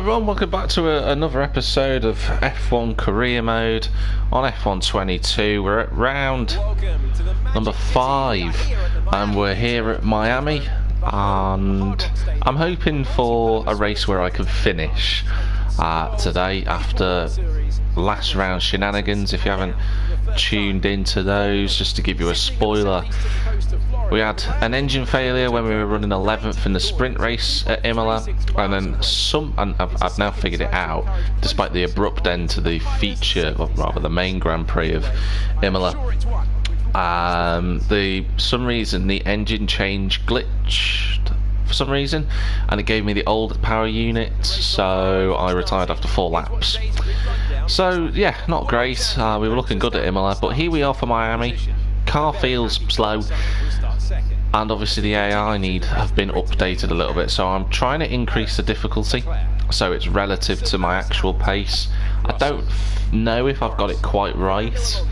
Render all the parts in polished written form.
everyone, welcome back to another episode of F1 Career Mode on F1 22. We're at round number 5 and we're here at Miami, and I'm hoping for a race where I can finish today after last round shenanigans. If you haven't tuned into those, just to give you a spoiler, we had an engine failure when we were running 11th in the sprint race at Imola, and then I've now figured it out, despite the abrupt end to the feature, or rather the main Grand Prix of Imola. Some reason the engine change glitched for some reason, and it gave me the old power unit, so I retired after 4 laps. So yeah, not great. We were looking good at Imola, but here we are for Miami. Car feels slow, and obviously the AI have been updated a little bit, so I'm trying to increase the difficulty so it's relative to my actual pace. I don't know if I've got it quite right.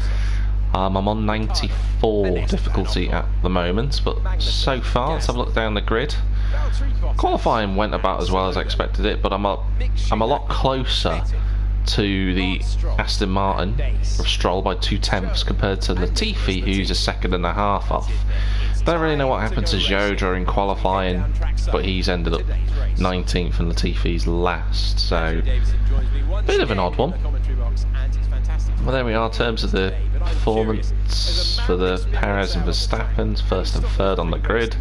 I'm on 94 difficulty at the moment, but so far, let's have a look down the grid. Qualifying went about as well as I expected it, but I'm a lot closer to the Aston Martin of Stroll by 2/10 compared to Latifi, who's a second and a half off. Don't really know what happened to Zhou during qualifying, but he's ended up 19th and Latifi's last, so bit of an odd one. Well, there we are in terms of the performance for the Perez and Verstappen, first and third on the grid.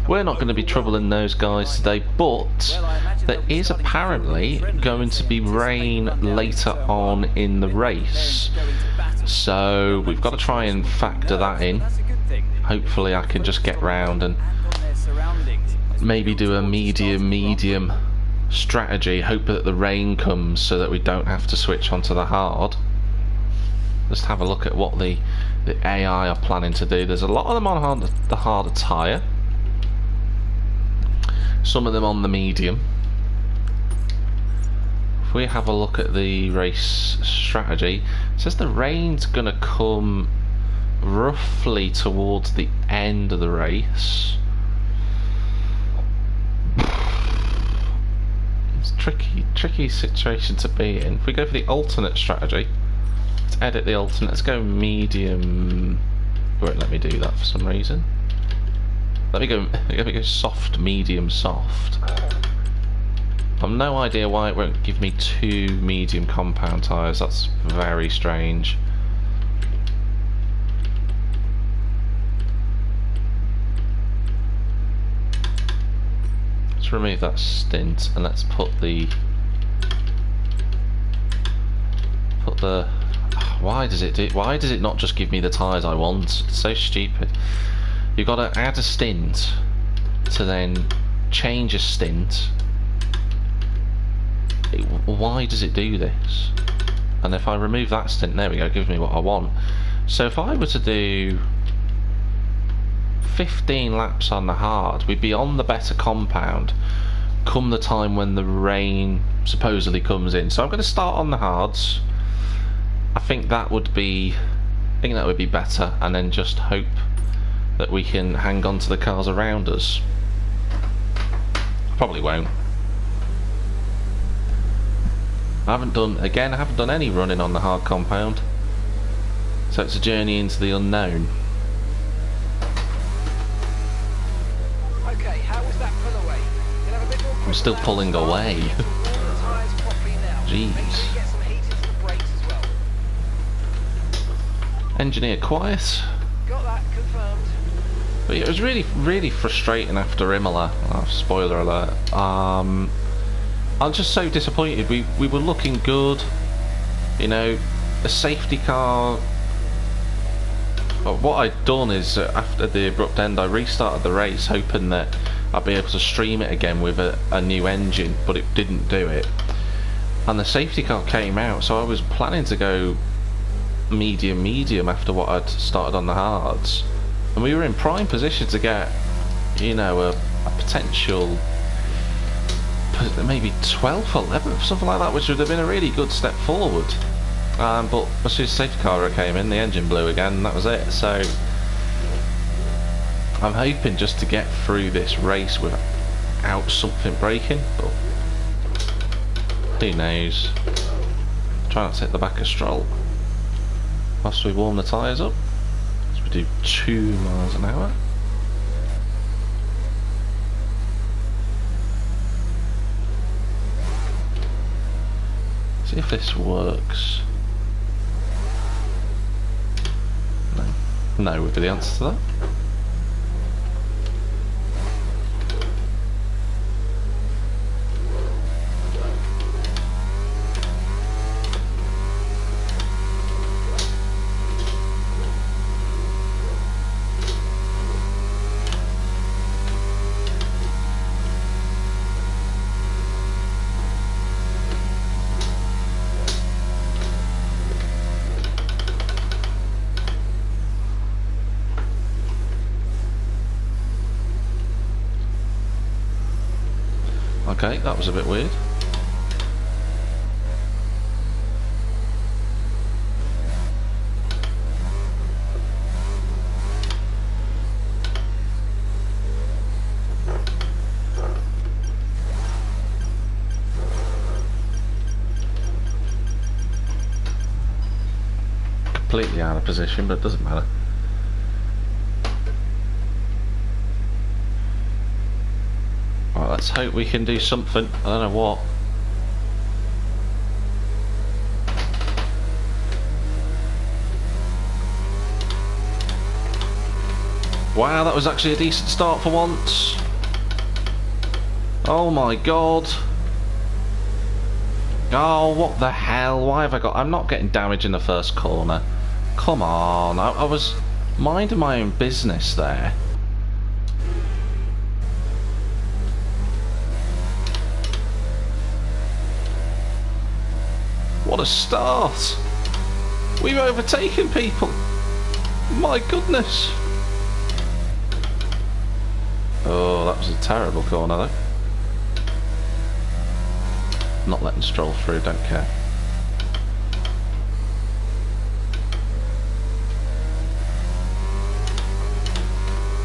We're not going to be troubling those guys today, but there is apparently going to be rain later on in the race, so we've got to try and factor that in. Hopefully I can just get round and maybe do a medium strategy, hope that the rain comes so that we don't have to switch onto the hard. Just have a look at what the AI are planning to do. There's a lot of them on the harder tyre, some of them on the medium. If we have a look at the race strategy, it says the rain's going to come roughly towards the end of the race. It's a tricky situation to be in. If we go for the alternate strategy, let's edit the alternate, let's go medium. It won't let me do that for some reason. Let me go soft, medium, soft. I've no idea why it won't give me 2 medium compound tyres. That's very strange. Let's remove that stint and let's put the why does it not just give me the tyres I want? It's so stupid. You've got to add a stint to then change a stint. Why does it do this? And if I remove that stint, there we go, it gives me what I want. So if I were to do 15 laps on the hard, we'd be on the better compound come the time when the rain supposedly comes in. So I'm going to start on the hards. I think that would be better, and then just hope that we can hang on to the cars around us. I probably won't. I haven't done any running on the hard compound, so it's a journey into the unknown. Okay, how was that pull away? You'll have a bit more I'm still pulling away. Jeez. Engineer quiet. Got that confirmed. But it was really frustrating after Imola. Oh, spoiler alert. I'm just so disappointed. We were looking good. You know, a safety car. What I'd done is after the abrupt end, I restarted the race, hoping that I'd be able to stream it again with a new engine, but it didn't do it. And the safety car came out, so I was planning to go medium after what I'd started on the hards, and we were in prime position to get, you know, a potential maybe 12th or 11th, something like that, which would have been a really good step forward. But as soon as the safety car came in, the engine blew again, and that was it. So I'm hoping just to get through this race without something breaking, but Who knows? Try not to hit the back of Stroll. Whilst we warm the tyres up. So we do 2 miles an hour. See if this works. No. No would be the answer to that. Okay, that was a bit weird. Completely out of position, but it doesn't matter. Right, let's hope we can do something. I don't know what. Wow, that was actually a decent start for once. Oh my god. Oh, what the hell? Why have I got... I'm not getting damage in the first corner. Come on. I was minding my own business there. What a start! We've overtaken people! My goodness! Oh, that was a terrible corner though. Not letting Stroll through, don't care.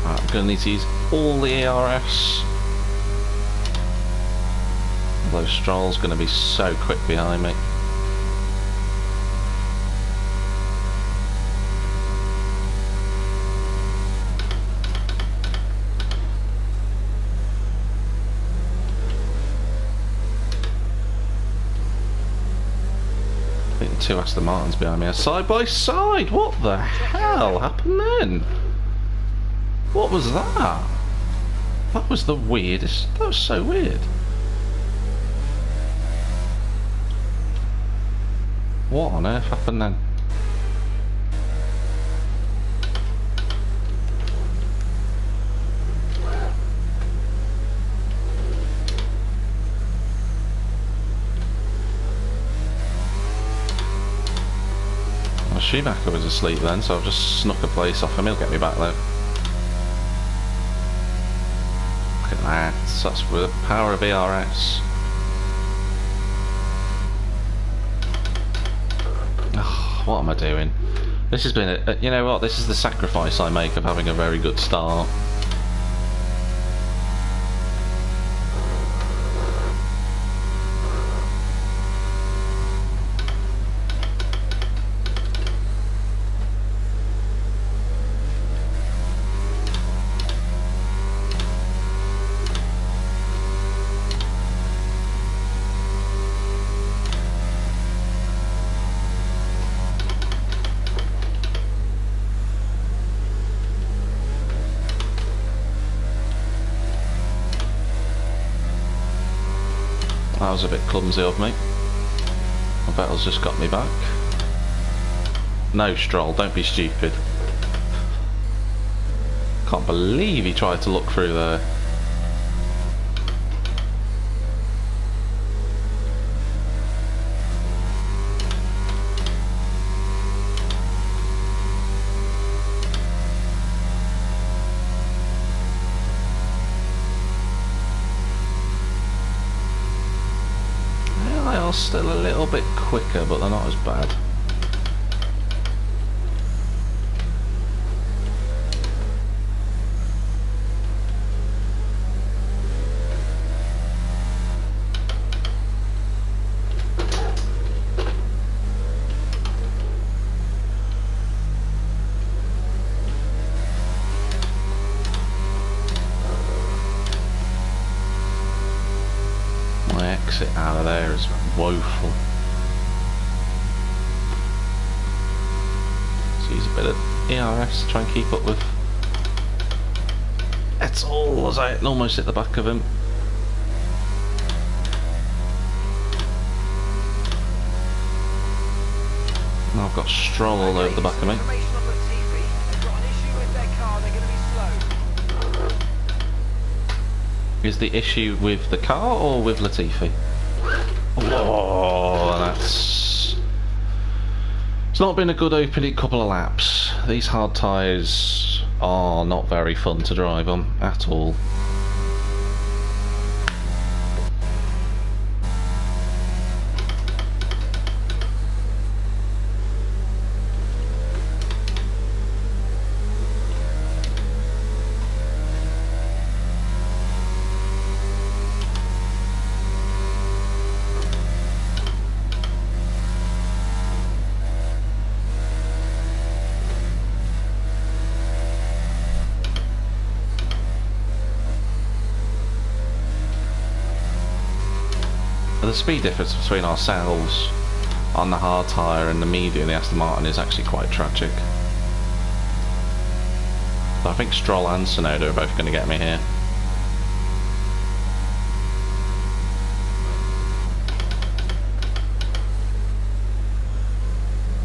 Right, I'm going to need to use all the ARS. Although Stroll's going to be so quick behind me. Two Aston Martins behind me are side by side. What the hell happened then? What was that? That was the weirdest. That was so weird. What on earth happened then? Schumacher was asleep then, so I've just snuck a place off him. He'll get me back though. Look at that. That's with the power of ERS. Oh, what am I doing? This has been a... You know what? This is the sacrifice I make of having a very good start. That was a bit clumsy of me. Vettel's just got me back. No, Stroll, don't be stupid. Can't believe he tried to look through there. Still a little bit quicker, but they're not as bad. exit out of there is woeful. Let's use a bit of ERS to try and keep up with. It's all as I almost hit the back of him. Now I've got Stroll all over the back of me. Is the issue with the car or with Latifi? Oh, that's... It's not been a good opening couple of laps. These hard tyres are not very fun to drive on at all. The speed difference between ourselves on the hard tyre and the medium, the Aston Martin, is actually quite tragic. So I think Stroll and Tsunoda are both going to get me here.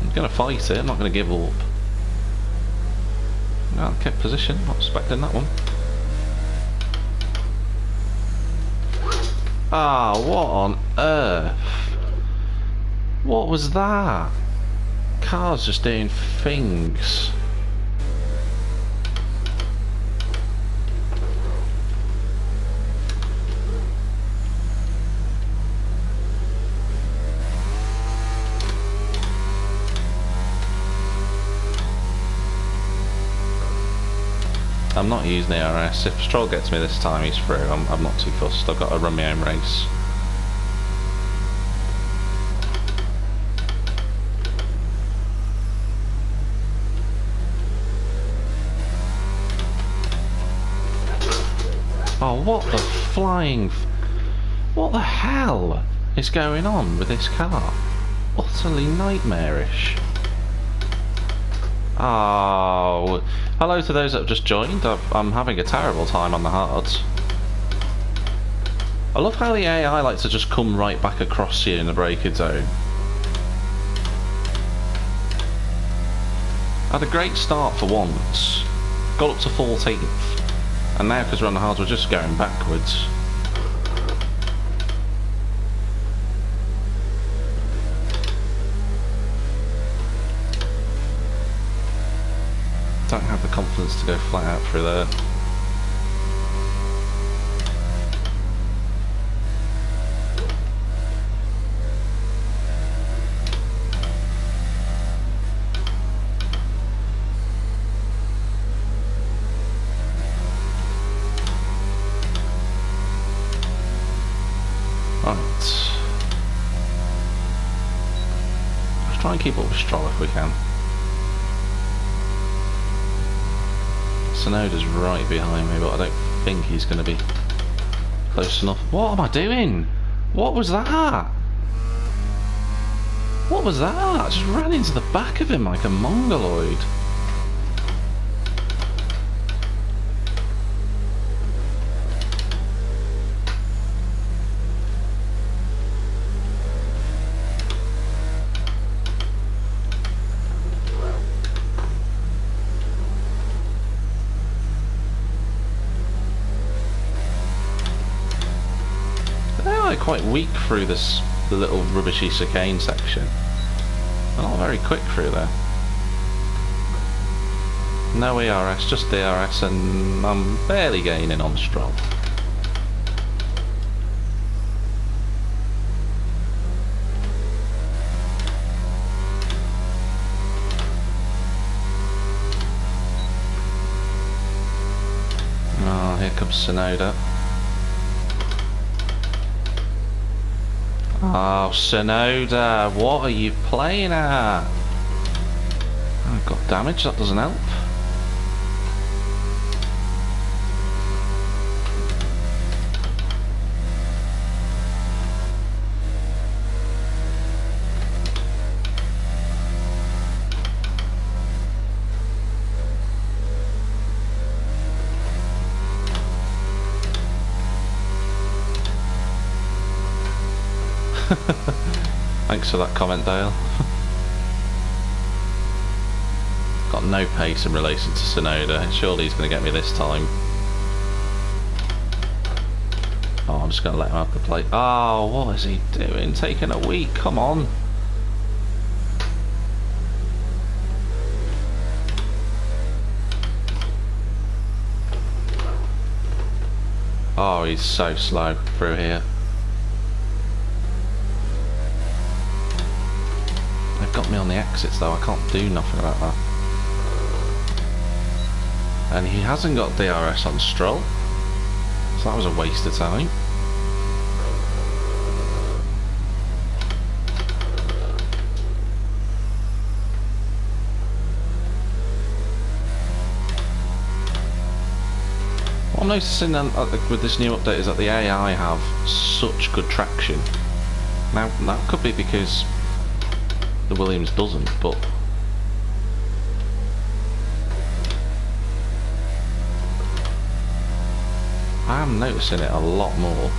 I'm going to fight it, I'm not going to give up. No, kept position, not expecting that one. Ah, what on earth? What was that? Car's just doing things. I'm not using the RS. If Stroll gets me this time, he's through. I'm not too fussed. I've got to run my own race. Oh, what the flying... What the hell is going on with this car? Utterly nightmarish. Oh, hello to those that have just joined. I'm having a terrible time on the hards. I love how the AI likes to just come right back across you in the braking zone. I had a great start for once, got up to 14th, and now because we're on the hards we're just going backwards. Don't have the confidence to go flat out through there. Right. Let's try and keep up with Stroll if we can. Tsunoda's right behind me, but I don't think he's going to be close enough. What am I doing? What was that? What was that? I just ran into the back of him like a mongoloid. Quite weak through this, the little rubbishy chicane section. They're not very quick through there. No ERS, just DRS, and I'm barely gaining on Stroll. Oh, here comes Tsunoda. Oh, Tsunoda, what are you playing at? Oh, got damage, that doesn't help. Thanks for that comment, Dale. Got no pace in relation to Sonoda. Surely he's going to get me this time. Oh, I'm just going to let him have the plate. Oh, what is he doing? Taking a week, come on. Oh, he's so slow through here. They've got me on the exits though, I can't do nothing about that. And he hasn't got DRS on Stroll, so that was a waste of time. What I'm noticing with this new update is that the AI have such good traction. Now that could be because the Williams doesn't, but I am noticing it a lot more.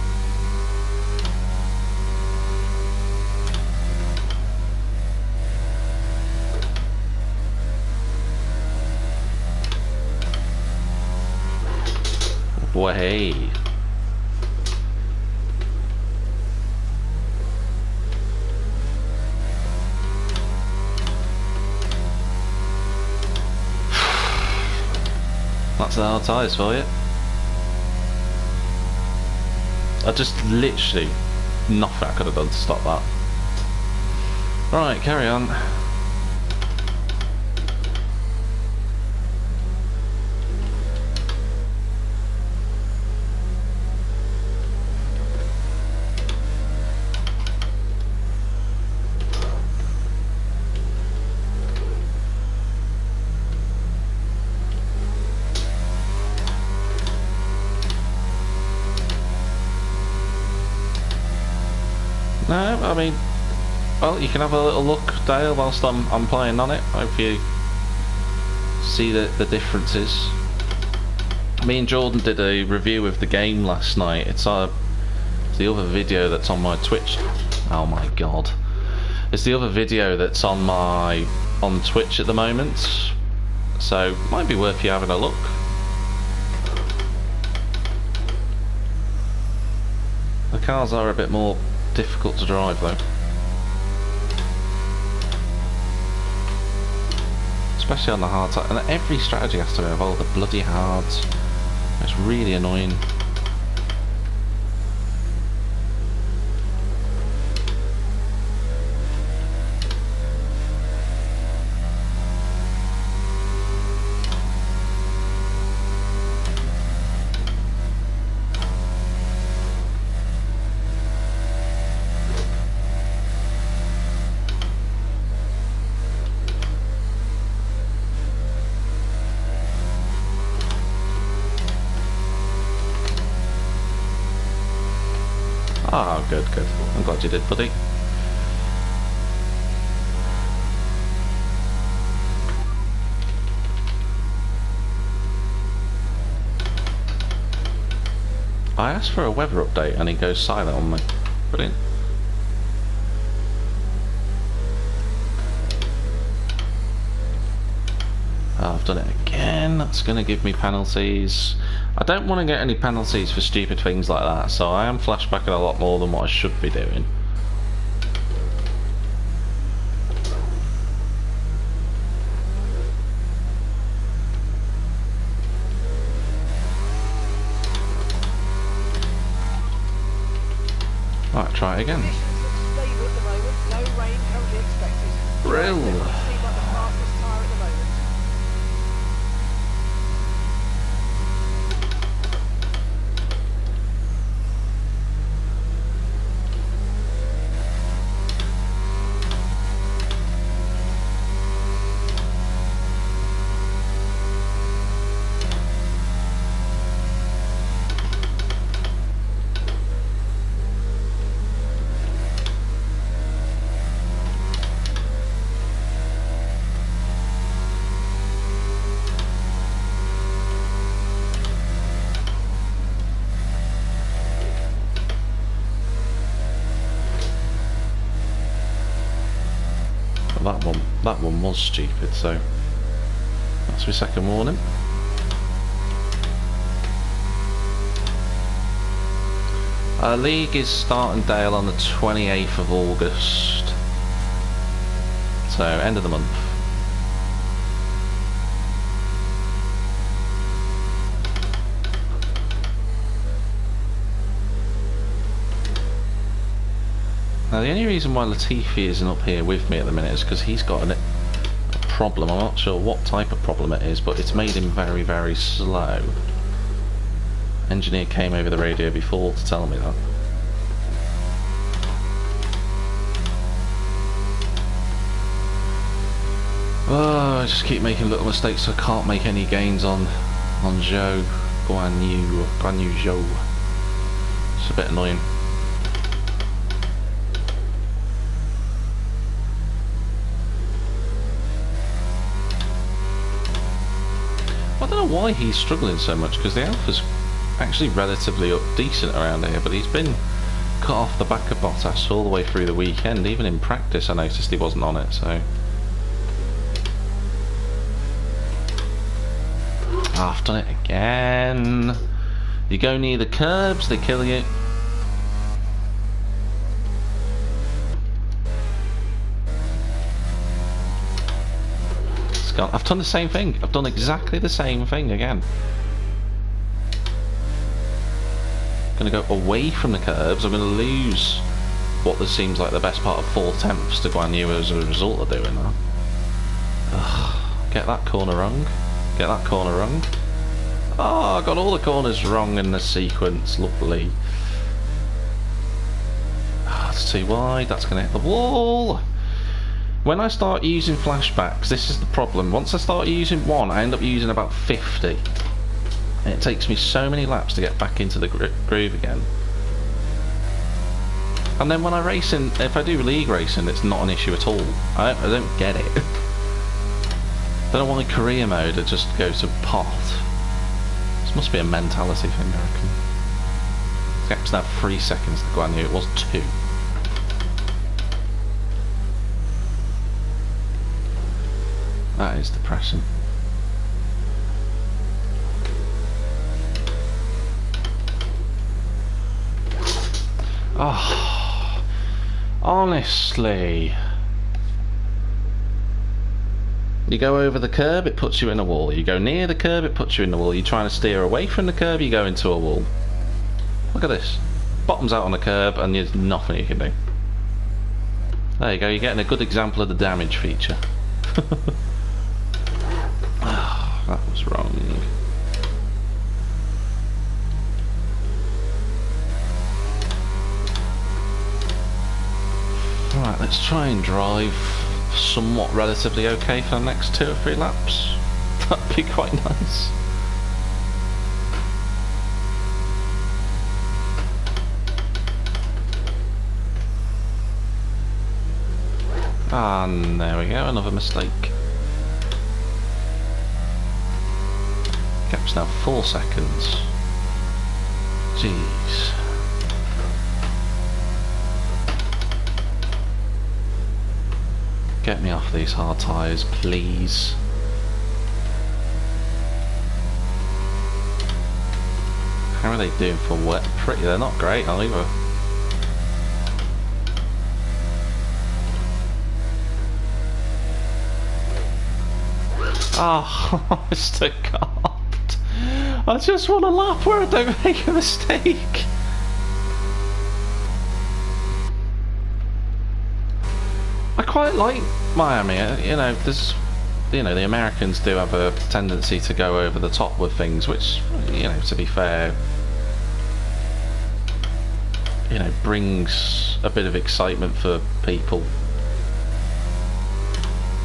Way. That's the hard tyres for you. I just literally nothing I could have done to stop that. Right, carry on. No, I mean, well, you can have a little look, Dale, whilst I'm playing on it. Hope you see the differences. Me and Jordan did a review of the game last night. It's the other video that's on my Twitch. Oh my god. It's the other video that's on Twitch at the moment. So, might be worth you having a look. The cars are a bit more difficult to drive though, especially on the hard side, and every strategy has to involve the bloody hards. It's really annoying. Oh, good, good. I'm glad you did, buddy. I asked for a weather update and he goes silent on me. Brilliant. Oh, I've done it again. That's going to give me penalties. I don't want to get any penalties for stupid things like that, so I am flashbacking a lot more than what I should be doing. Right, try it again. Brill. that one was stupid, so that's my second warning. Our league is starting Dale on the 28th of August, so end of the month. Now the only reason why Latifi isn't up here with me at the minute is because he's got a problem. I'm not sure what type of problem it is, but it's made him very, very slow. Engineer came over the radio before to tell me that. Oh, I just keep making little mistakes, so I can't make any gains on Zhou, Guan Yu Zhou. It's a bit annoying. I don't know why he's struggling so much, because the Alpha's actually relatively up decent around here, but he's been cut off the back of Bottas all the way through the weekend. Even in practice I noticed he wasn't on it, so I've done it again. You go near the curbs, they kill you. It's gone. I've done the same thing. I've done exactly the same thing again. Going to go away from the curbs. I'm going to lose what seems like the best part of 4/10 to Guan Yu as a result of doing that. Ugh, get that corner wrong. Get that corner wrong. Oh, I got all the corners wrong in the sequence. Lovely. That's too wide. That's going to hit the wall. When I start using flashbacks, this is the problem. Once I start using one, I end up using about 50. And it takes me so many laps to get back into the groove again. And then when I race in, if I do league racing, it's not an issue at all. I don't get it. Don't know why career mode it just goes to pot. This must be a mentality thing, I reckon. The gap's now 3 seconds to Guan Yu. It was 2. That is depressing. Oh, honestly. You go over the curb, it puts you in a wall. You go near the curb, it puts you in the wall. You're trying to steer away from the curb, you go into a wall. Look at this. Bottoms out on the curb and there's nothing you can do. There you go, you're getting a good example of the damage feature. Oh, that was wrong. Right, let's try and drive somewhat relatively okay for the next 2 or 3 laps. That'd be quite nice. And there we go, another mistake. Gap's now 4 seconds. Jeez. Get me off these hard tyres, please. How are they doing for wet? Pretty, they're not great either. Oh, Mr. God. I just want a lap where I don't make a mistake. I quite like Miami, you know, the Americans do have a tendency to go over the top with things, which, you know, to be fair, you know, brings a bit of excitement for people.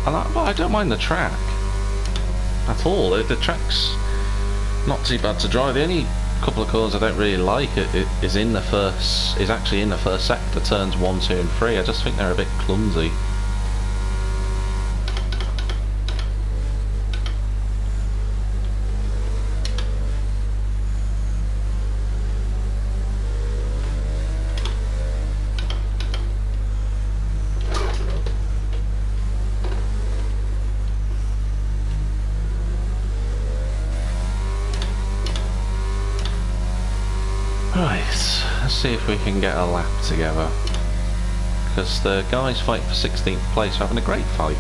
And I don't mind the track at all. The track's not too bad to drive. The only couple of corners I don't really like is actually in the first sector, turns 1, 2 and 3. I just think they're a bit clumsy. see if we can get a lap together. Because the guys fighting for 16th place are having a great fight.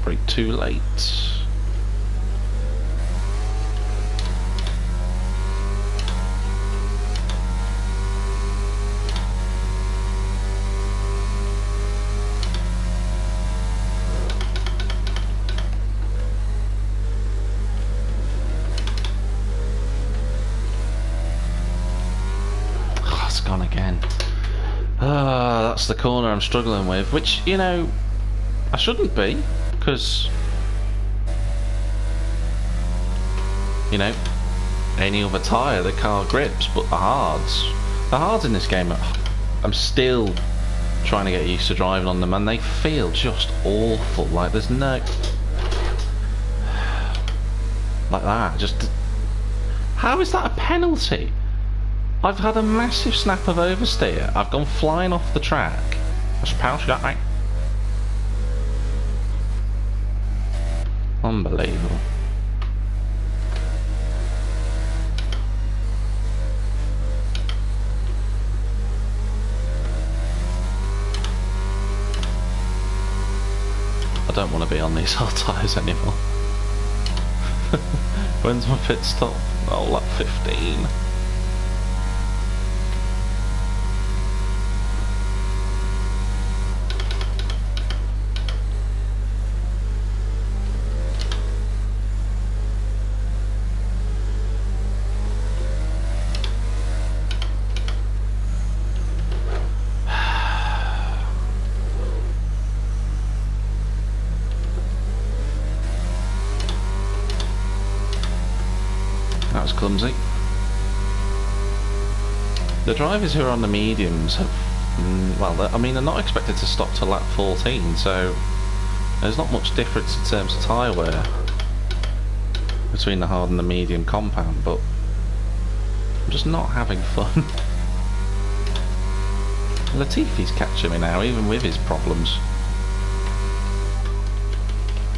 Probably too late. Gone again. That's the corner I'm struggling with, which, you know, I shouldn't be, because, you know, any other tyre the car grips, but the hards in this game, I'm still trying to get used to driving on them, and they feel just awful. Like there's no, like that, just, how is that a penalty? I've had a massive snap of oversteer. I've gone flying off the track. That's a power shot, mate. Unbelievable. I don't want to be on these hard tyres anymore. When's my pit stop? Oh, lap 15. That was clumsy. The drivers who are on the mediums have, well, I mean, they're not expected to stop till lap 14, so there's not much difference in terms of tyre wear between the hard and the medium compound, but I'm just not having fun. Latifi's catching me now, even with his problems.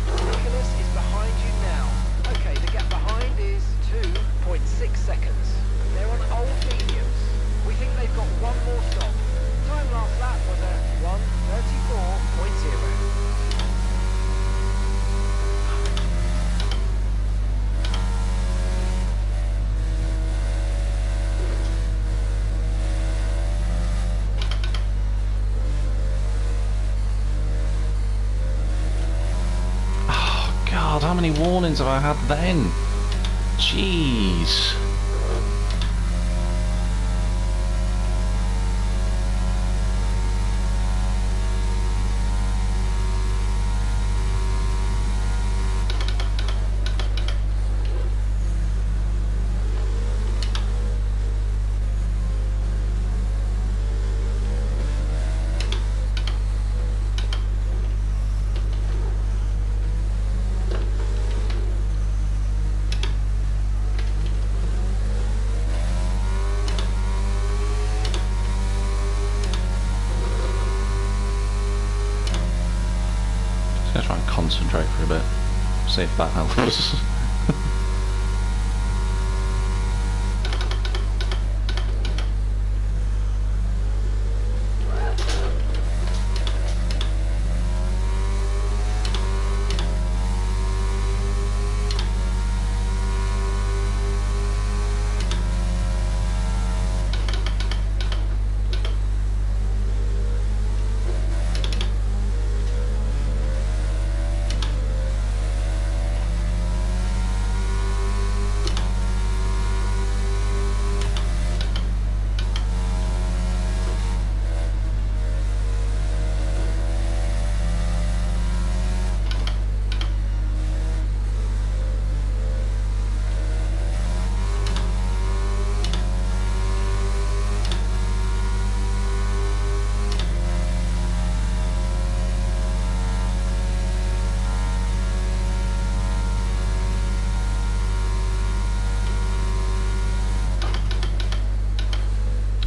Nicholas is behind you now. Okay, the gap behind is 2.6 seconds. They're on old mediums. We think they've got one more stop. Time last lap was a 1:34.0. God, how many warnings have I had then? Jeez. I'm gonna try and concentrate for a bit, see if that helps.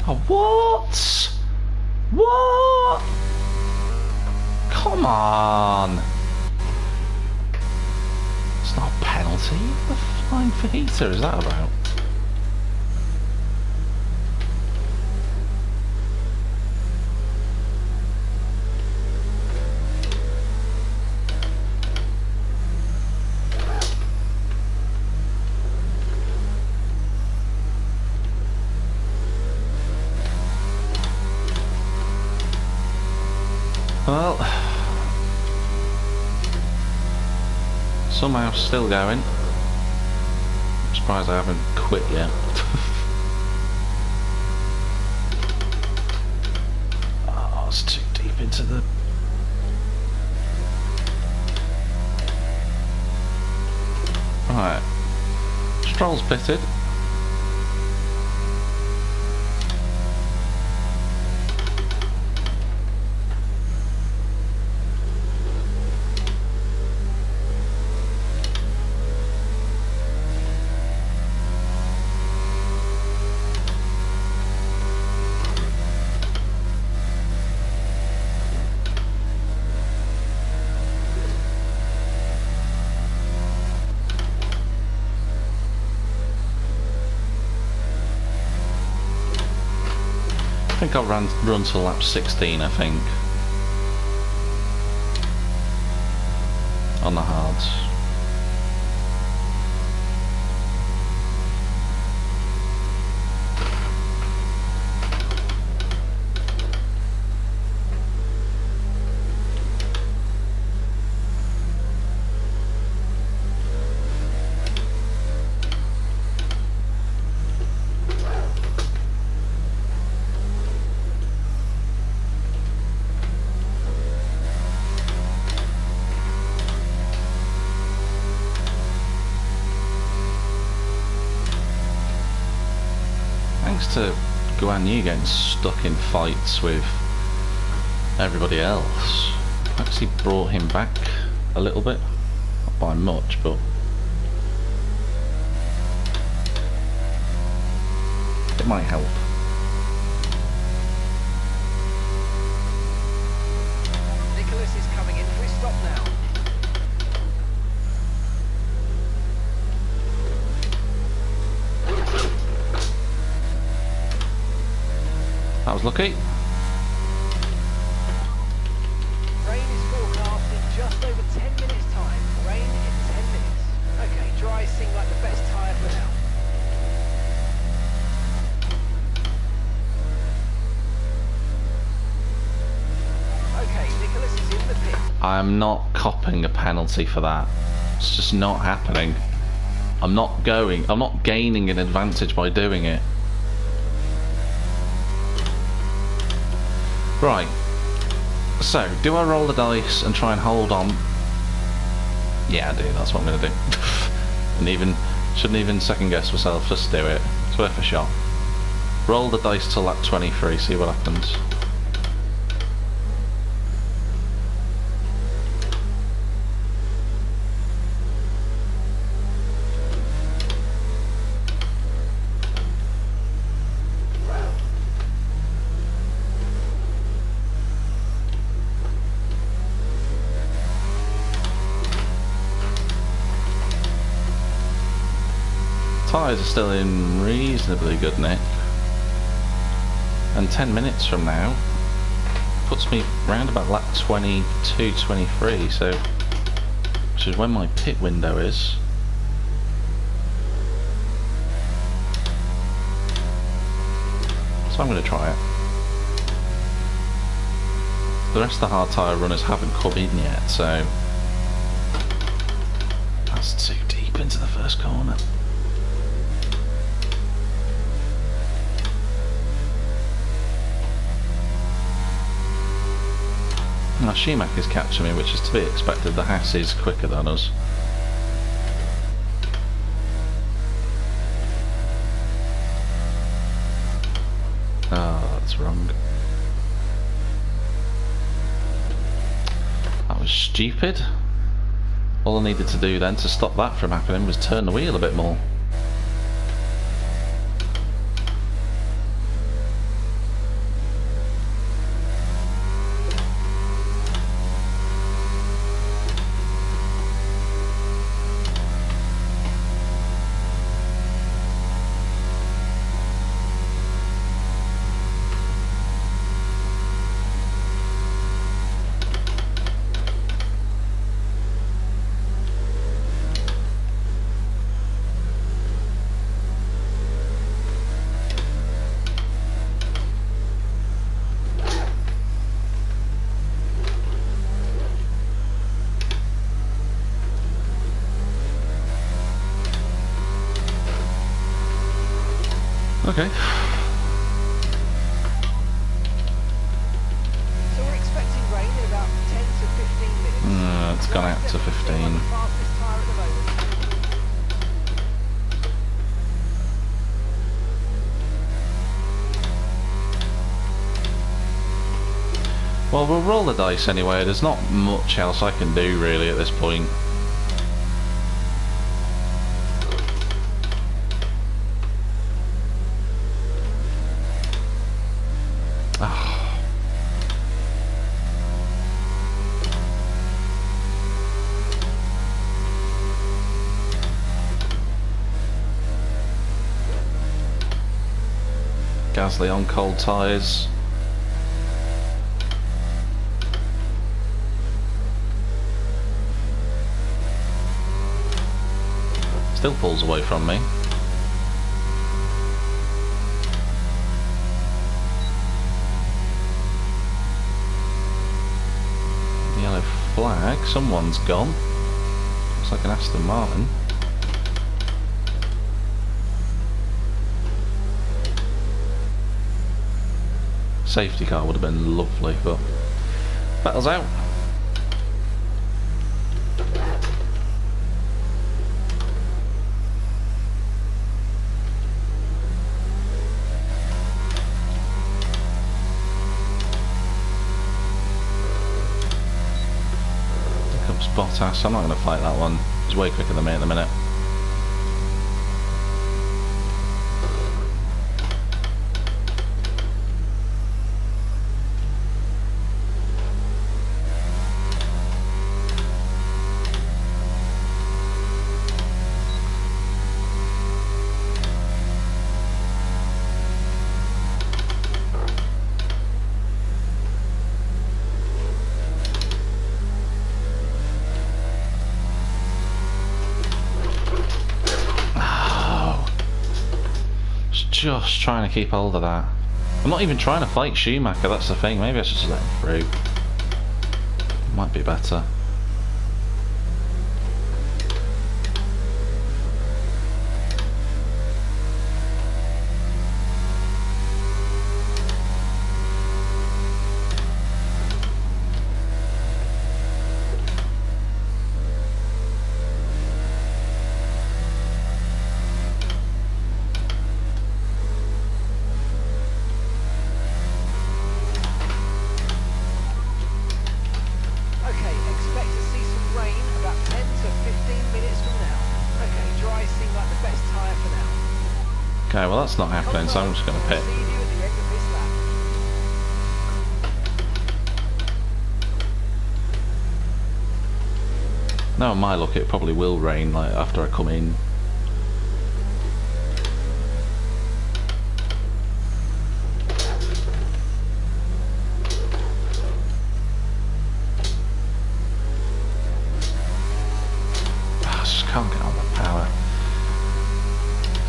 Oh, what? What? Come on. It's not a penalty. penalty? What the flying fajita is that about? Well, somehow still going. I'm surprised I haven't quit yet. Oh, it's too deep into the... Right, Stroll's pitted. I think I'll run to lap 16, I think, on the hards. Thanks to Guan Yu getting stuck in fights with everybody else, actually brought him back a little bit, not by much, but it might help. Nicholas is coming in for his stop now. That was lucky. Rain is forecast in just over 10 minutes time. Rain in 10 minutes. Okay, dry seem like the best tyre for now. Okay, Nicholas is in the pit. I'm not copping a penalty for that. It's just not happening. I'm not gaining an advantage by doing it. Right, so do I roll the dice and try and hold on? Yeah, I do, that's what I'm going to do. And shouldn't even second guess myself, just do it. It's worth a shot. Roll the dice till lap 23, see what happens. Tyres are still in reasonably good nick, and 10 minutes from now puts me round about lap 22, 23, so which is when my pit window is. So I'm going to try it. The rest of the hard tyre runners haven't come in yet, so that's too deep into the first corner. Now Schumacher's catching me, which is to be expected. The Haas is quicker than us. Oh, that's wrong. That was stupid. All I needed to do then to stop that from happening was turn the wheel a bit more. Okay. So we're expecting rain in about 10 to 15 minutes. It's gone out to 15. Fastest tyre at the moment. Well, we'll roll the dice anyway. There's not much else I can do really at this point. Gasly on cold tyres. Still pulls away from me. Yellow flag, someone's gone. Looks like an Aston Martin. Safety car would have been lovely, but battle's out. Here comes Bottas. I'm not going to fight that one. He's way quicker than me at the minute. Just trying to keep hold of that. I'm not even trying to fight Schumacher, that's the thing. Maybe I should just let him through. Might be better. Okay, well that's not happening, so I'm just going to pit. Now on my luck it probably will rain like after I come in. I just can't get on the power.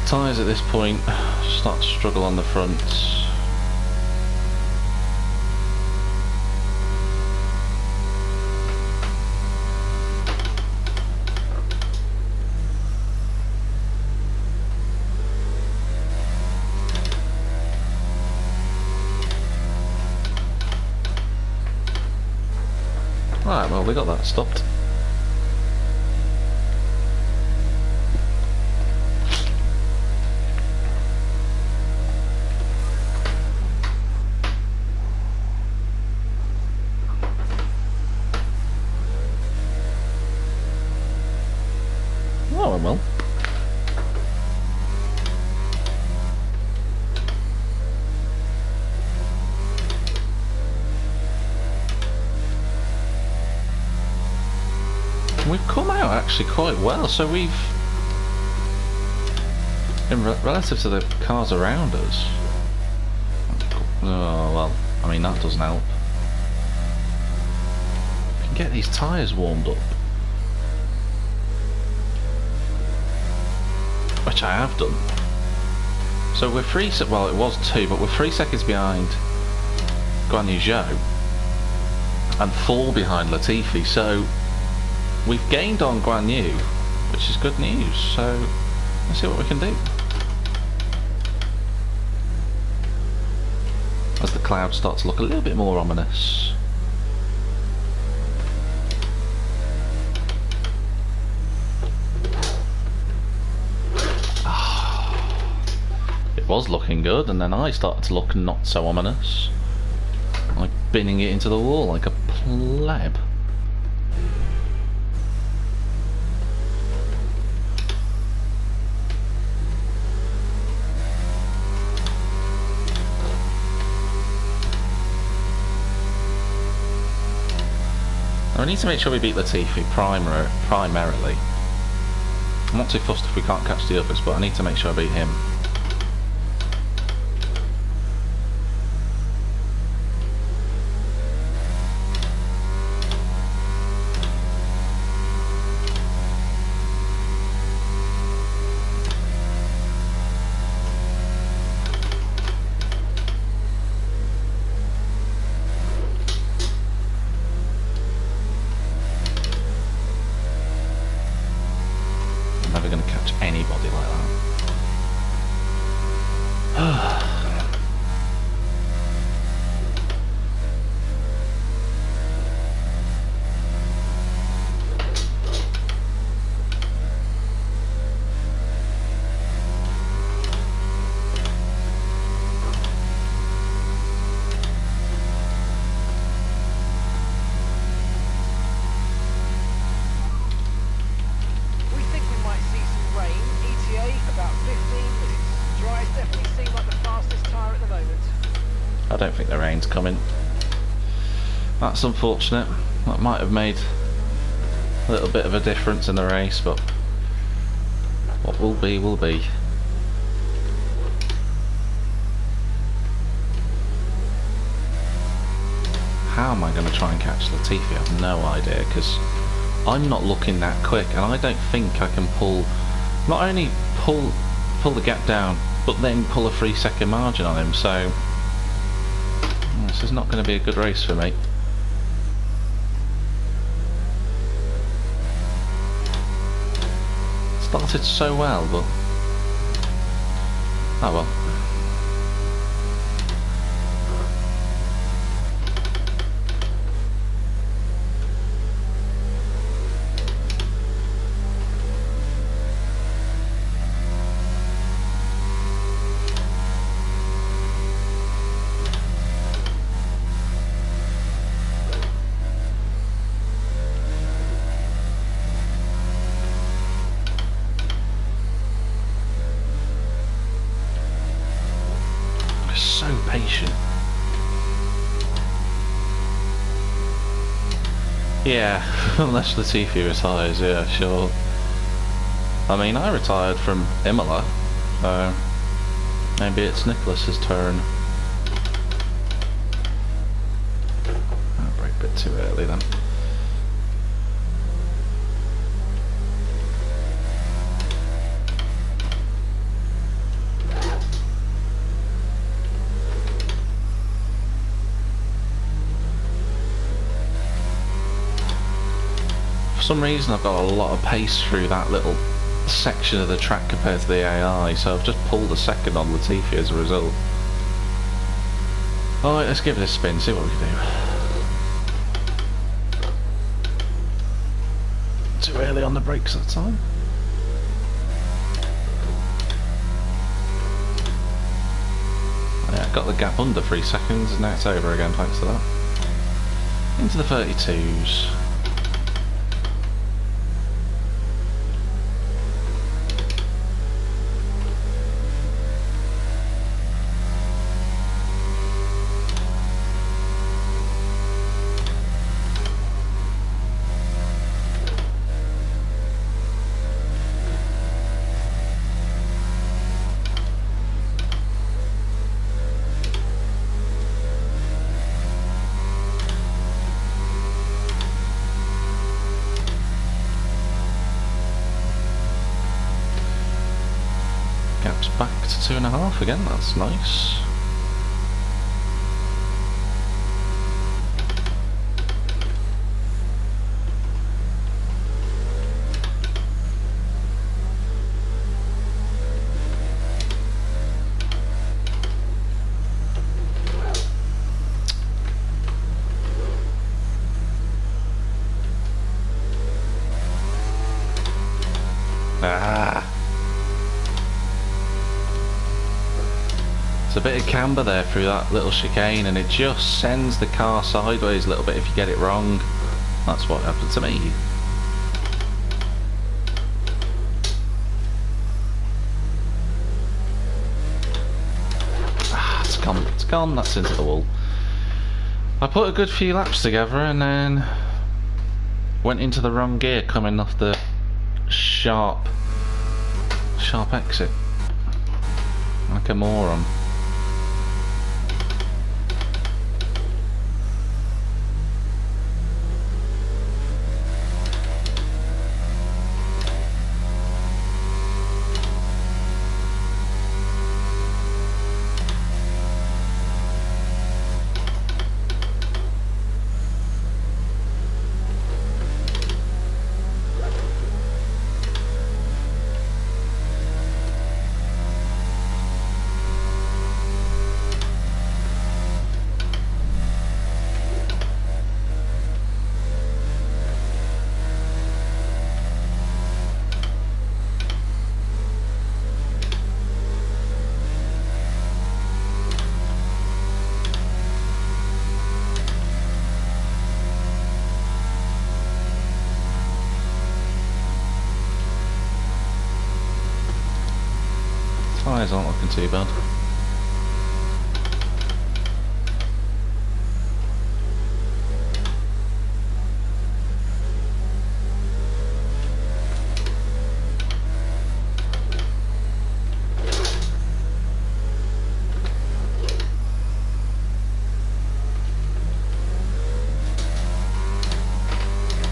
Tyres at this point start to struggle on the fronts. Right, well we got that stopped. Oh well. We've come out actually quite well, so we've, in relative to the cars around us. Oh well, I mean that doesn't help. We can get these tyres warmed up, which I have done. So we're well it was 2, but we're 3 seconds behind Guan Yu Zhou and 4 behind Latifi, so we've gained on Guan Yu, which is good news, so let's see what we can do. as the clouds start to look a little bit more ominous. It was looking good, and then I started to look not so ominous. Like binning it into the wall like a pleb. I need to make sure we beat Latifi primarily. I'm not too fussed if we can't catch the others, but I need to make sure I beat him. Going to catch anybody like that. I don't think the rain's coming. That's unfortunate. That might have made a little bit of a difference in the race, but what will be, will be. How am I going to try and catch Latifi? I have no idea, because I'm not looking that quick, and I don't think I can pull, not only pull the gap down, but then pull a 3-second margin on him, so this is not going to be a good race for me. Started so well, but oh well. So patient. Yeah, unless Latifi retires, yeah, sure. I mean, I retired from Imola, so maybe it's Nicholas's turn. I'll brake a bit too early then. For some reason I've got a lot of pace through that little section of the track compared to the AI, so I've just pulled a second on Latifi as a result. Alright, let's give it a spin, see what we can do. Too early on the brakes that time. Yeah, I got the gap under 3 seconds and now it's over again thanks to that. Into the 32s. Gap's back to 2.5 again, that's nice. a bit of camber there through that little chicane, and it just sends the car sideways a little bit if you get it wrong. That's what happened to me. Ah, it's gone, that's into the wall. I put a good few laps together and then went into the wrong gear coming off the sharp exit. Like a moron. Tyres aren't looking too bad.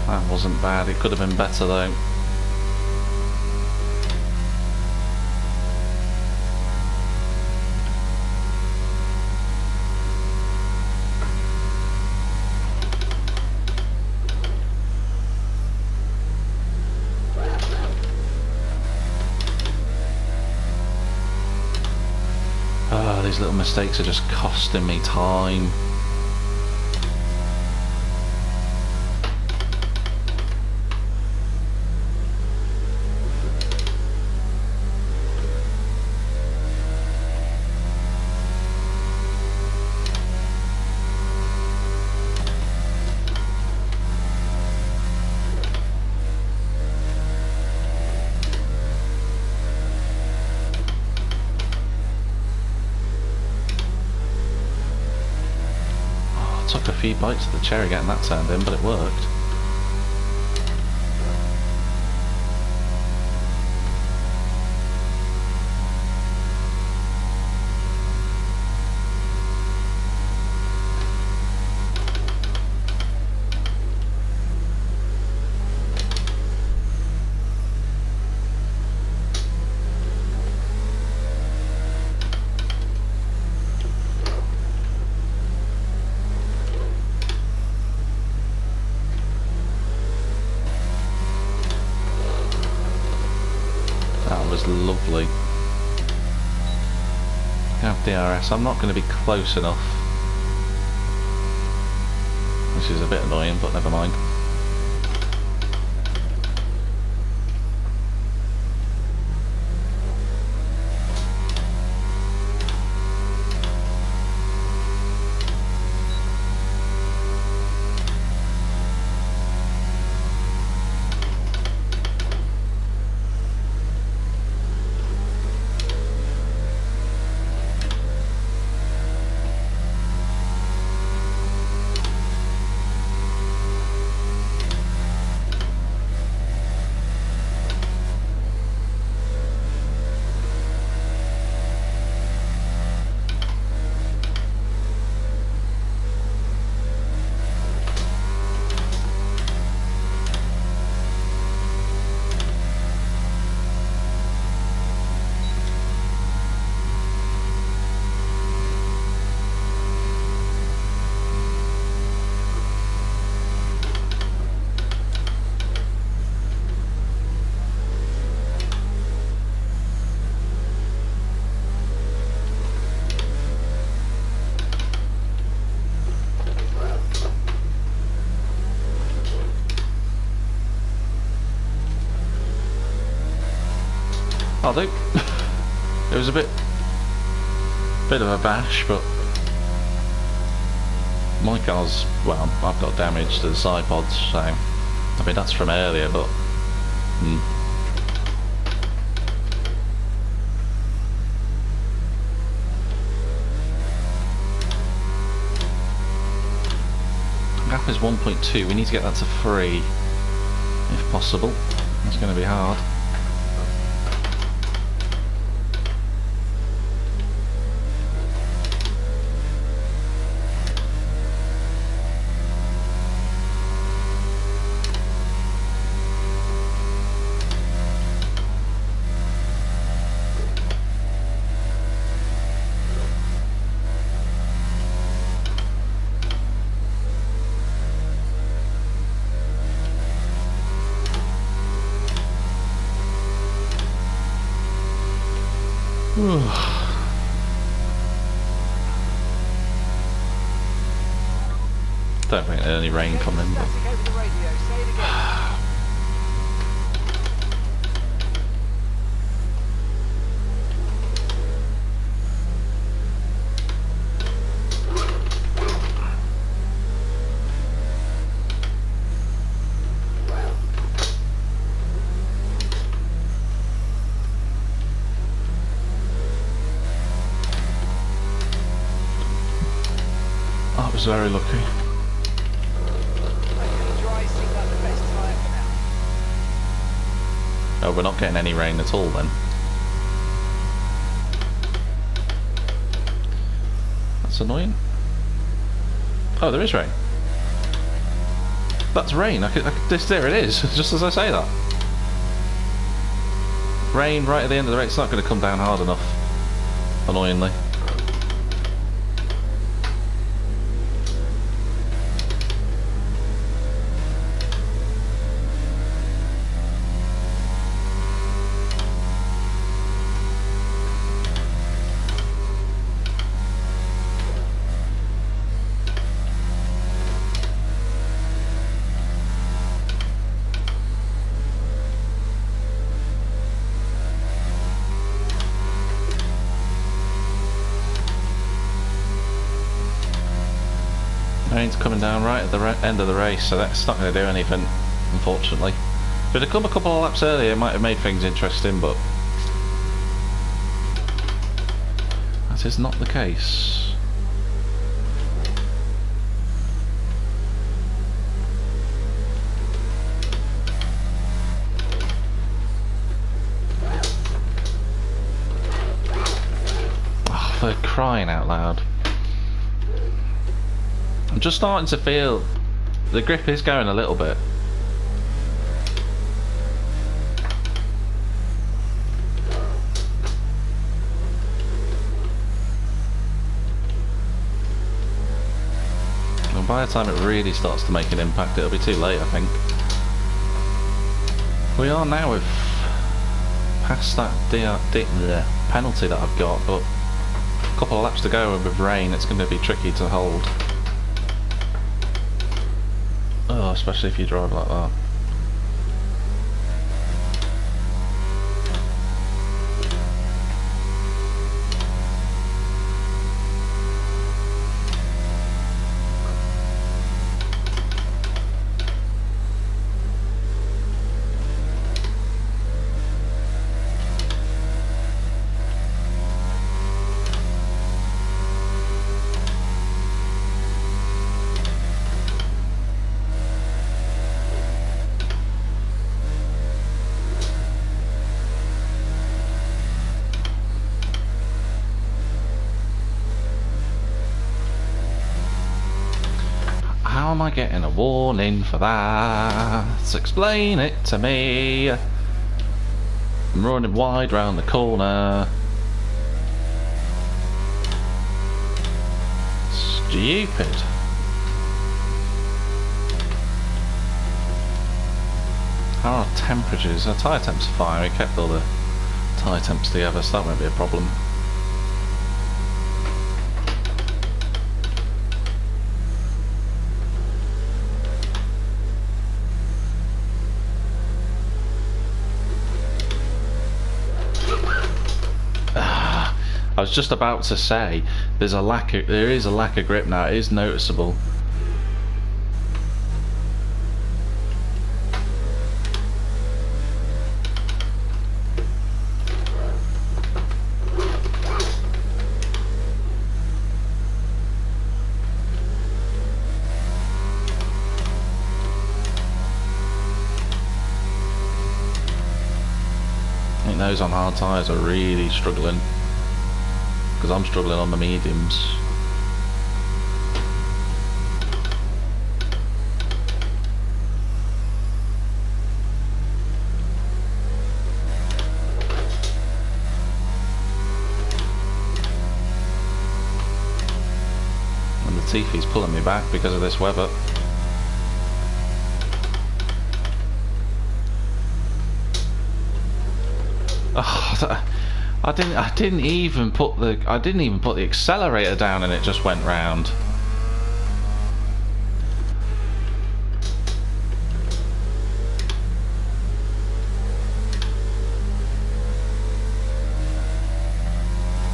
That wasn't bad, it could have been better though. These little mistakes are just costing me time. Took a few bites of the cherry getting that turned in, but it worked. That was lovely. Have DRS. I'm not going to be close enough, which is a bit annoying, but never mind. Oh, it was a bit Bit of a bash, but my car's, well, I've got damage to the side pods, so I mean that's from earlier, but gap is 1.2. We need to get that to 3 if possible. It's going to be hard. Don't think there's any rain coming, but Static over the radio. Say it again. I was very lucky. Okay, dry seems like the best tyre for now. Oh, we're not getting any rain at all then. That's annoying. Oh, there is rain. That's rain. There it is, just as I say that. Rain right at the end of the race. It's not going to come down hard enough, annoyingly. Rain's coming down right at the end of the race, so that's not going to do anything, unfortunately. If it had come a couple of laps earlier, it might have made things interesting, but that is not the case. Oh, for crying out loud. I'm just starting to feel the grip is going a little bit. And by the time it really starts to make an impact, it'll be too late, I think. We are now with past that penalty that I've got, but a couple of laps to go, and with rain it's going to be tricky to hold. Oh, especially if you drive like that. How am I getting a warning for that? Explain it to me. I'm running wide round the corner. Stupid. How are temperatures? Our tyre temps are fine. We kept all the tyre temps together, so that won't be a problem. I was just about to say there is a lack of grip now. It is noticeable. Those on hard tyres are really struggling, because I'm struggling on the mediums. And Latifi's pulling me back because of this weather. Oh, I didn't even put the accelerator down and it just went round.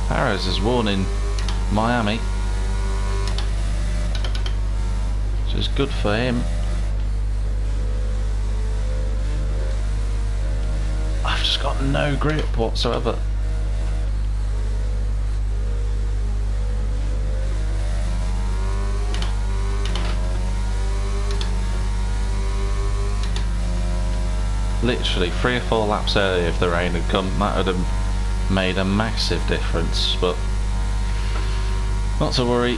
Perez is warning Miami, which is good for him. Got no grip whatsoever. Literally 3 or 4 laps earlier, if the rain had come, that would have made a massive difference, but not to worry.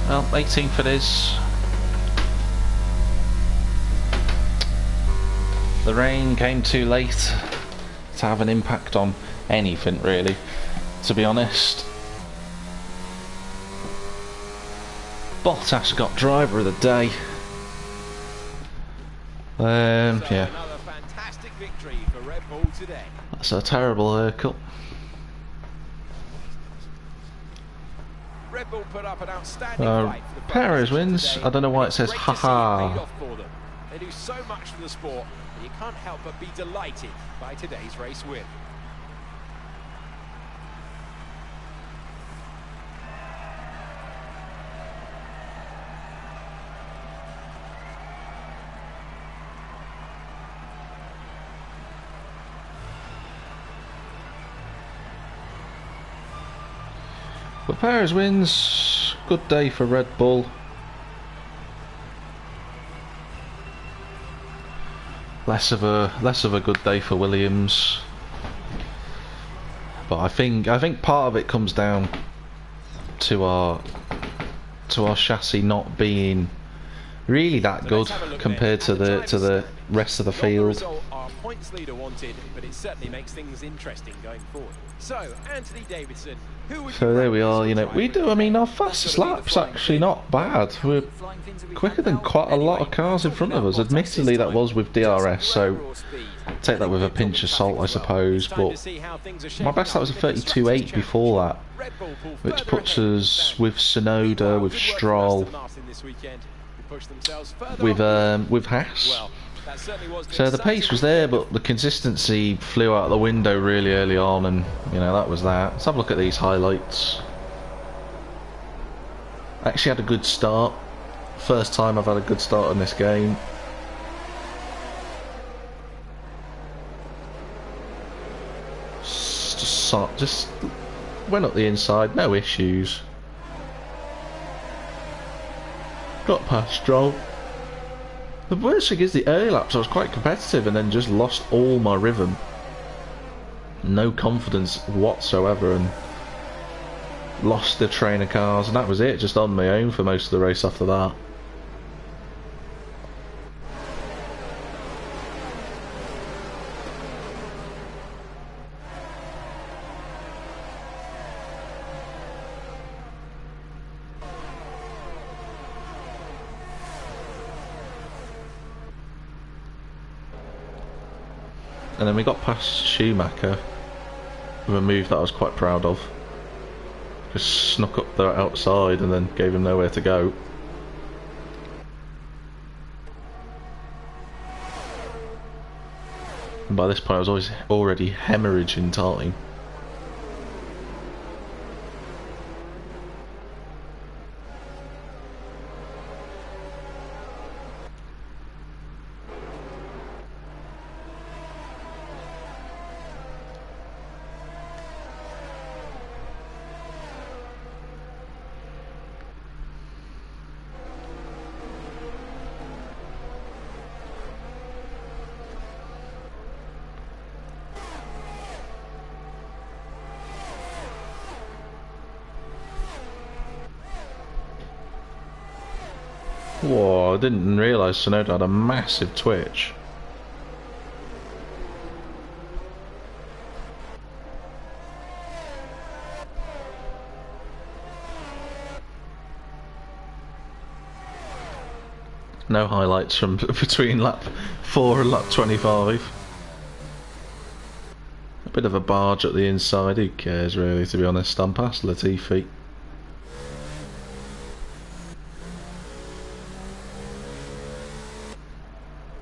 Well, 18th it is. The rain came too late to have an impact on anything, really, to be honest. Bottas got driver of the day. Yeah. Another fantastic victory for Red Bull today. That's a terrible haircut. Red Bull put up an outstanding fight for the Perez wins. today. I don't know why it says Great to see it haha. paid off for them. They do so much for the sport, and you can't help but be delighted by today's race win. But Perez wins. Good day for Red Bull. Less of a good day for Williams. But I think part of it comes down to our chassis not being really that good compared to the rest of the field. Our points leader wanted, but it certainly makes things interesting going forward. So, Anthony Davidson, who would So there we are, you know, our fastest lap's actually not bad. We're quicker than quite a lot of cars in front of us. Admittedly, that was with DRS, so take that with a pinch of salt, I suppose, but my best lap was a 32.8 before that, which puts us with Tsunoda, with Stroll, with Haas. So the pace was there, but the consistency flew out the window really early on, and you know, that was that. Let's have a look at these highlights. Actually had a good start. First time I've had a good start in this game. Just went up the inside, no issues. Got past Stroll. The worst thing is the early laps I was quite competitive and then just lost all my rhythm. no confidence whatsoever, and lost the train of cars, and that was it, just on my own for most of the race after that. And then we got past Schumacher with a move that I was quite proud of. Just snuck up there outside and then gave him nowhere to go. And by this point I was already hemorrhaging time. Whoa, I didn't realise Tsunoda had a massive twitch. No highlights from between lap 4 and lap 25. A bit of a barge at the inside, who cares really, to be honest. I'm past Latifi.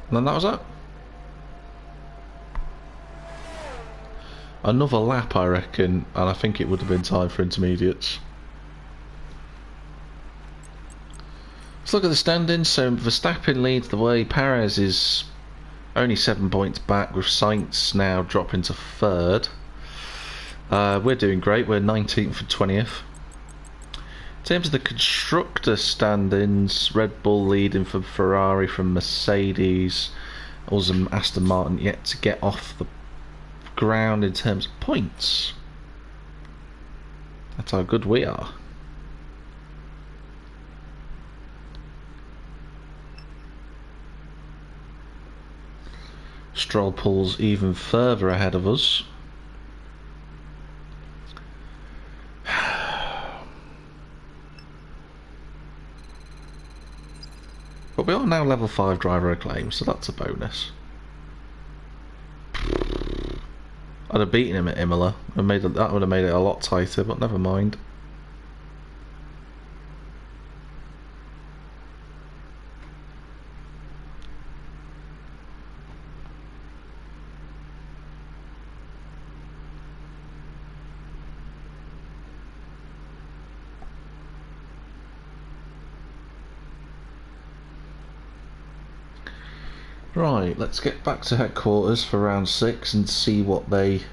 And then that was it. Another lap I reckon, and I think it would have been time for intermediates. Let's look at the standings. So Verstappen leads the way. Perez is only 7 points back, with Sainz now dropping to 3rd. We're doing great, we're 19th and 20th. In terms of the constructor standings, Red Bull leading from Ferrari, from Mercedes, also Aston Martin yet to get off the ground in terms of points. That's how good we are. Stroll pulls even further ahead of us. But we are now level 5 driver acclaim, so that's a bonus. I'd have beaten him at Imola. That would have made it a lot tighter, but never mind. Right, let's get back to headquarters for round 6 and see what we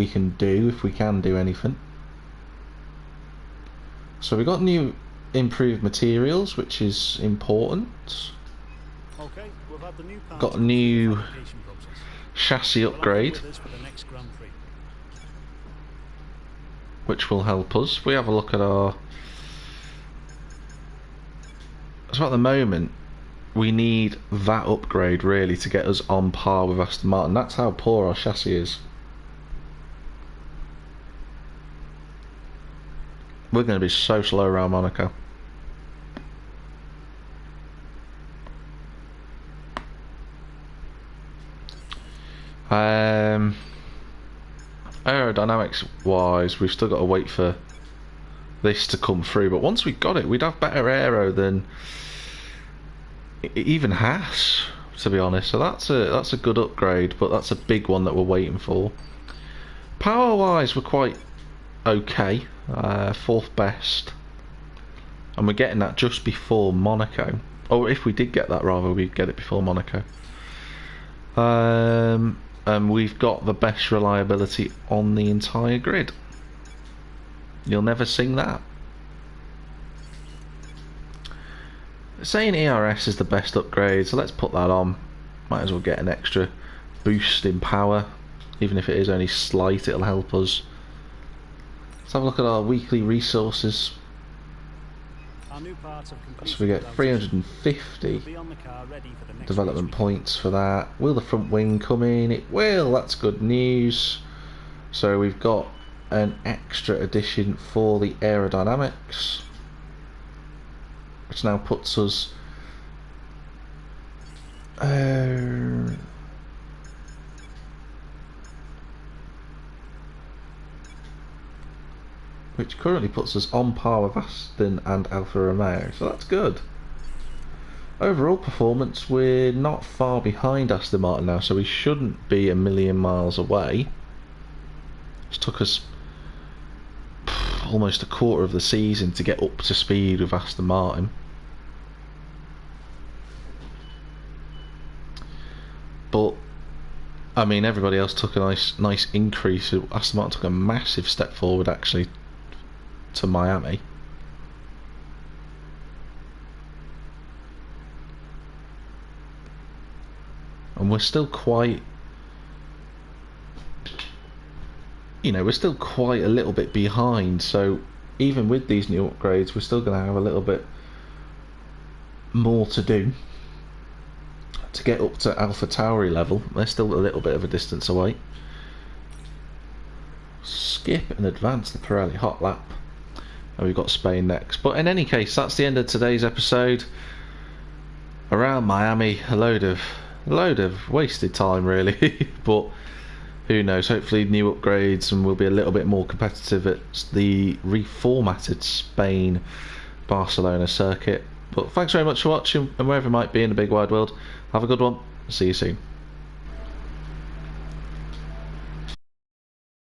can do, if we can do anything. So we got new improved materials, which is important. Okay, we've had the new got a new chassis upgrade, which will help us. If we have a look at our... So at the moment we need that upgrade really to get us on par with Aston Martin. That's how poor our chassis is. We're going to be so slow around Monaco. Aerodynamics wise, we've still got to wait for this to come through, but once we got it, we'd have better aero than even Haas, to be honest. So that's a good upgrade, but that's a big one that we're waiting for. Power wise, we're quite okay, 4th best, and we're getting that just before Monaco. Or if we did get that, rather, we'd get it before Monaco. And we've got the best reliability on the entire grid. You'll never sing that. Saying ERS is the best upgrade, so let's put that on. Might as well get an extra boost in power. Even if it is only slight, it'll help us. Let's have a look at our weekly resources. Our new parts have completed So we get the rotation. 350 We'll be on the car ready for the next development race. points for that. Will the front wing come in? It will. That's good news. So we've got an extra addition for the aerodynamics, which now puts us which currently puts us on par with Aston and Alfa Romeo, so that's good. Overall performance, we're not far behind Aston Martin now, so we shouldn't be a million miles away. It took us almost a quarter of the season to get up to speed with Aston Martin. But I mean, everybody else took a nice increase. Aston Martin took a massive step forward actually to Miami. And we're still quite, we're still quite a little bit behind, so even with these new upgrades we're still going to have a little bit more to do to get up to AlphaTauri level. They're still a little bit of a distance away. Skip and advance the Pirelli hot lap, and we've got Spain next. But in any case, that's the end of today's episode around Miami. A load of wasted time really. But who knows, hopefully new upgrades and we'll be a little bit more competitive at the reformatted Spain Barcelona circuit. But thanks very much for watching, and wherever it might be in the big wide world, have a good one. See you soon.